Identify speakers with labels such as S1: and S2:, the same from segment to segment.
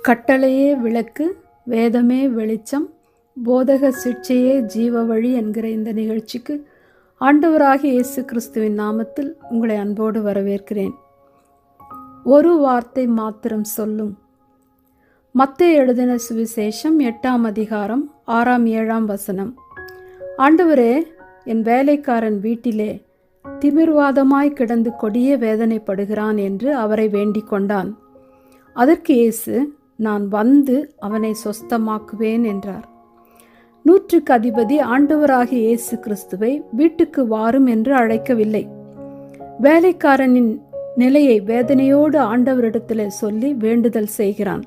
S1: கட்டளையே விளக்கு, வேதமே வெளிச்சம், போதக சிட்சையே ஜீவ வழி என்கிற இந்த நிகழ்ச்சிக்கு ஆண்டவராகிய இயேசு கிறிஸ்துவின் நாமத்தில் உங்களை அன்போடு வரவேற்கிறேன். ஒரு வார்த்தை மாத்திரம் சொல்லும். மத்தேயு எழுதின சுவிசேஷம் 8ஆம் அதிகாரம் 6ஆம் 7ஆம் வசனம். ஆண்டவரே, என் வேலைக்காரன் வீட்டிலே திமிர்வாதமாய் கிடந்து கொடிய வேதனைப்படுகிறான் என்று அவரை வேண்டிக் கொண்டான். அதற்கு இயேசு, நான் வந்து அவனை சொஸ்தமாக்குவேன் என்றார். 100க்கு அதிபதி ஆண்டவராகிய இயேசு கிறிஸ்துவை வீட்டுக்கு வாரும் என்று அழைக்கவில்லை. வேலைக்காரனின் நிலையை வேதனையோடு ஆண்டவரிடத்தில் சொல்லி வேண்டுதல் செய்கிறான்.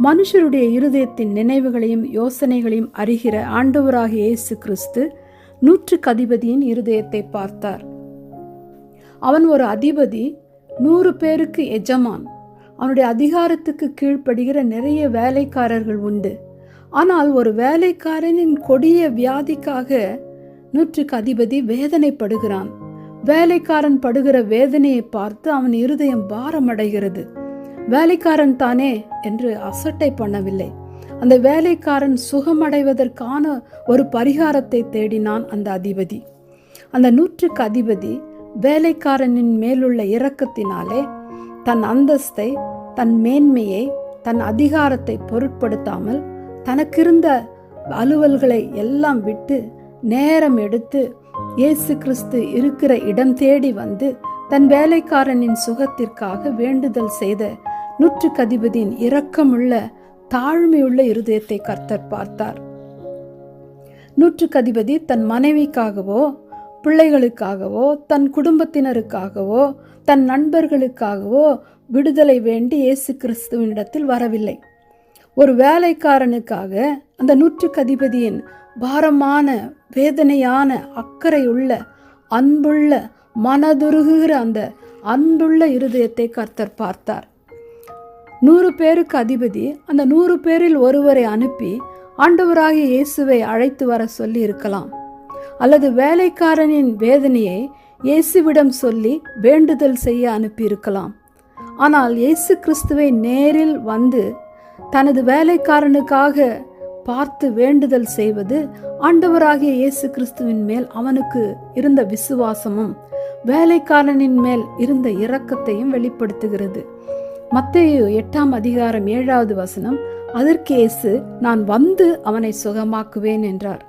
S1: மனுஷருடைய இருதயத்தின் நினைவுகளையும் யோசனைகளையும் அறிகிற ஆண்டவராகிய இயேசு கிறிஸ்து 100க்கு அதிபதியின் இருதயத்தை பார்த்தார். அவன் ஒரு அதிபதி, 100 பேருக்கு எஜமான். அவனுடைய அதிகாரத்துக்கு கீழ்ப்படுகிற நிறைய வேலைக்காரர்கள் உண்டு. ஆனால் ஒரு வேலைக்காரனின் கொடிய வியாதிக்காக 100க்கு அதிபதி வேதனைப்படுகிறான். வேலைக்காரன் படுகிற வேதனையை பார்த்து அவன் இருதயம் பாரமடைகிறது. வேலைக்காரன் தானே என்று அசட்டை பண்ணவில்லை. அந்த வேலைக்காரன் சுகமடைவதற்கான ஒரு பரிகாரத்தை தேடினான் அந்த அதிபதி. அந்த 100க்கு அதிபதி வேலைக்காரனின் மேலுள்ள இரக்கத்தினாலே தன் அந்தஸ்தை, தன் மேன்மையை, தன் அதிகாரத்தை பொருட்படுத்தாமல் தனக்கிருந்த அலுவல்களை எல்லாம் விட்டு நேரம் எடுத்து இயேசு கிறிஸ்து இருக்கிற இடம் தேடி வந்து தன் வேலைக்காரனின் சுகத்திற்காக வேண்டுதல் செய்த 100க்கு அதிபதியின் இரக்கமுள்ள தாழ்மையுள்ள இருதயத்தை கர்த்தர் பார்த்தார். 100க்கு அதிபதி தன் மனைவிக்காகவோ பிள்ளைகளுக்காகவோ தன் குடும்பத்தினருக்காகவோ தன் நண்பர்களுக்காகவோ விடுதலை வேண்டி இயேசு கிறிஸ்துவினிடத்தில் வரவில்லை. ஒரு வேலைக்காரனுக்காக அந்த 100க்கு அதிபதியின் பாரமான, வேதனையான, அக்கறையுள்ள, அன்புள்ள, மனதுருகுகிற அந்த அன்புள்ள இருதயத்தை கர்த்தர் பார்த்தார். 100 பேருக்கு அதிபதி அந்த 100 பேரில் ஒருவரை அனுப்பி ஆண்டவராகிய இயேசுவை அழைத்து வர சொல்லி இருக்கலாம். அல்லது வேலைக்காரனின் வேதனையை இயேசுவிடம் சொல்லி வேண்டுதல் செய்ய அனுப்பியிருக்கலாம். ஆனால் இயேசு கிறிஸ்துவை நேரில் வந்து தனது வேலைக்காரனுக்காக பார்த்து வேண்டுதல் செய்வது ஆண்டவராகிய இயேசு கிறிஸ்துவின் மேல் அவனுக்கு இருந்த விசுவாசமும் வேலைக்காரனின் மேல் இருந்த இரக்கத்தையும் வெளிப்படுத்துகிறது. மத்தேயு 8ஆம் அதிகாரம் 7வது வசனம், அதற்கு இயேசு, நான் வந்து அவனை சுகமாக்குவேன் என்றார்.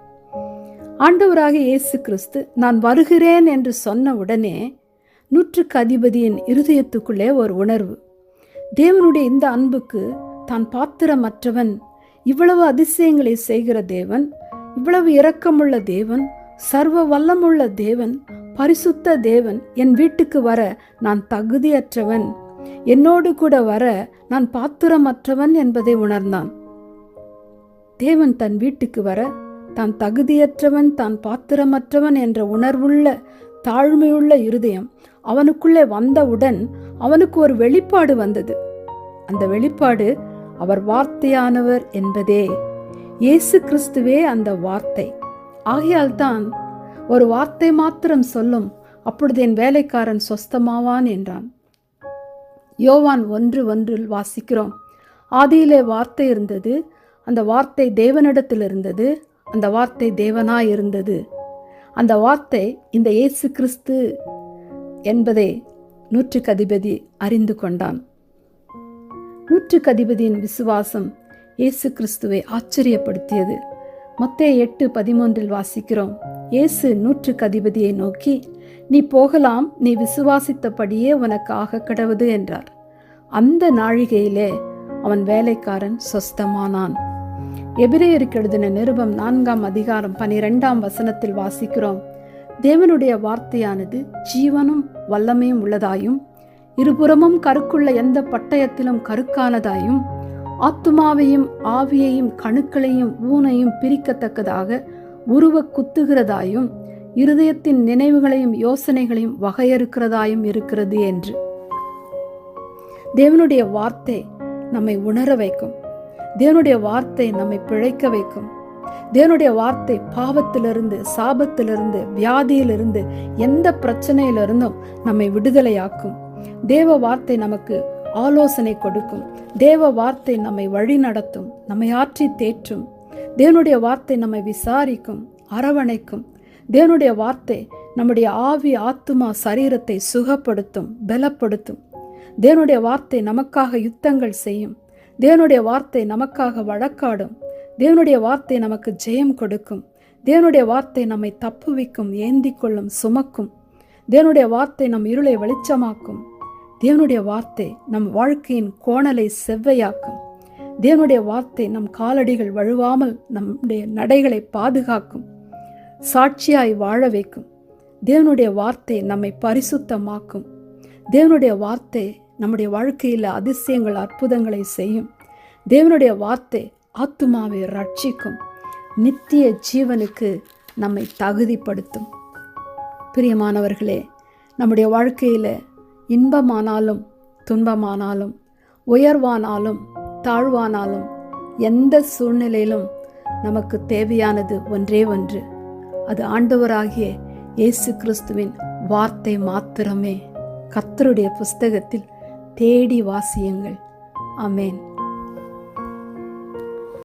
S1: ஆண்டவராகிய இயேசு கிறிஸ்து நான் வருகிறேன் என்று சொன்ன உடனே 100க்கு அதிபதியின் இருதயத்துக்குள்ளே ஒரு உணர்வு. தேவனுடைய இந்த அன்புக்கு தான் பாத்திரமற்றவன், இவ்வளவு அதிசயங்களை செய்கிற தேவன், இவ்வளவு இரக்கமுள்ள தேவன், சர்வ வல்லமுள்ள தேவன், பரிசுத்த தேவன் என் வீட்டுக்கு வர நான் தகுதியற்றவன், என்னோடு கூட வர நான் பாத்திரமற்றவன் என்பதை உணர்ந்தான். தேவன் தன் வீட்டுக்கு வர தான் தகுதியற்றவன், தான் பாத்திரமற்றவன் என்ற உணர்வுள்ள தாழ்மையுள்ள இருதயம் அவனுக்குள்ளே வந்தவுடன் அவனுக்கு ஒரு வெளிப்பாடு வந்தது. அந்த வெளிப்பாடு அவர் வார்த்தையானவர் என்பதே. இயேசு கிறிஸ்துவே அந்த வார்த்தை. ஆகையால் தான் ஒரு வார்த்தை மாத்திரம் சொல்லும், அப்பொழுது என் வேலைக்காரன் சொஸ்தமாவான் என்றான். யோவான் 1:1 வாசிக்கிறோம், ஆதியிலே வார்த்தை இருந்தது, அந்த வார்த்தை தேவனிடத்தில் இருந்தது, அந்த வார்த்தை தேவனாய் இருந்தது. அந்த வார்த்தை இந்த இயேசு கிறிஸ்து என்பதை 100க்கு அதிபதி அறிந்து கொண்டான். 100க்கு அதிபதியின் விசுவாசம் இயேசு கிறிஸ்துவை ஆச்சரியப்படுத்தியது. மத்தேயு 8:13 வாசிக்கிறோம், இயேசு 100க்கு அதிபதியை நோக்கி, நீ போகலாம், நீ விசுவாசித்தபடியே உனக்கு ஆக கடவுது என்றார். அந்த நாழிகையிலே அவன் வேலைக்காரன் சொஸ்தமானான். எபிரேயருக்கு எழுதின நிருபம் 4ஆம் அதிகாரம் 12ஆம் வசனத்தில் வாசிக்கிறோம், தேவனுடைய வார்த்தையானது ஜீவனும் வல்லமையும் உள்ளதாயும் இருபுறமும் கருக்குள்ள எந்த பட்டயத்திலும் கருக்கானதாயும் ஆத்துமாவையும் ஆவியையும் கணுக்களையும் ஊனையும் பிரிக்கத்தக்கதாக உருவ குத்துகிறதாயும் இருதயத்தின் நினைவுகளையும் யோசனைகளையும் வகையறுக்கிறதாயும் இருக்கிறது என்று. தேவனுடைய வார்த்தை நம்மை உணர வைக்கும். தேவனுடைய வார்த்தை நம்மை பிழைக்க வைக்கும். தேவனுடைய வார்த்தை பாவத்திலிருந்து, சாபத்திலிருந்து, வியாதியிலிருந்து, எந்த பிரச்சனையிலிருந்தும் நம்மை விடுதலையாக்கும். தேவ வார்த்தை நமக்கு ஆலோசனை கொடுக்கும். தேவ வார்த்தை நம்மை வழி நடத்தும், நம்மை ஆற்றி தேற்றும். தேவனுடைய வார்த்தை நம்மை விசாரிக்கும், அரவணைக்கும். தேவனுடைய வார்த்தை நம்முடைய ஆவி, ஆத்துமா, சரீரத்தை சுகப்படுத்தும், பலப்படுத்தும். தேவனுடைய வார்த்தை நமக்காக யுத்தங்கள் செய்யும். தேவனுடைய வார்த்தை நமக்காக வழக்காடும். தேவனுடைய வார்த்தை நமக்கு ஜெயம் கொடுக்கும். தேவனுடைய வார்த்தை நம்மை தப்புவிக்கும், ஏந்தி கொள்ளும், சுமக்கும். தேவனுடைய வார்த்தை நம் இருளை வெளிச்சமாக்கும். தேவனுடைய வார்த்தை நம் வாழ்க்கையின் கோணலை செவ்வையாக்கும். தேவனுடைய வார்த்தை நம் காலடிகள் வழுவாமல் நம்முடைய நடைகளை பாதுகாக்கும், சாட்சியாய் வாழ வைக்கும். தேவனுடைய வார்த்தை நம்மை பரிசுத்தமாக்கும். தேவனுடைய வார்த்தை நம்முடைய வாழ்க்கையில் அதிசயங்கள், அற்புதங்களை செய்யும். தேவனுடைய வார்த்தை ஆத்துமாவை ரட்சிக்கும், நித்திய ஜீவனுக்கு நம்மை தகுதிப்படுத்தும். பிரியமானவர்களே, நம்முடைய வாழ்க்கையில் இன்பமானாலும் துன்பமானாலும் உயர்வானாலும் தாழ்வானாலும் எந்த சூழ்நிலையிலும் நமக்கு தேவையானது ஒன்றே ஒன்று. அது ஆண்டவராகிய இயேசு கிறிஸ்துவின் வார்த்தை மாத்திரமே. கர்த்தருடைய புஸ்தகத்தில் தேடி வாசியுங்கள். ஆமென்.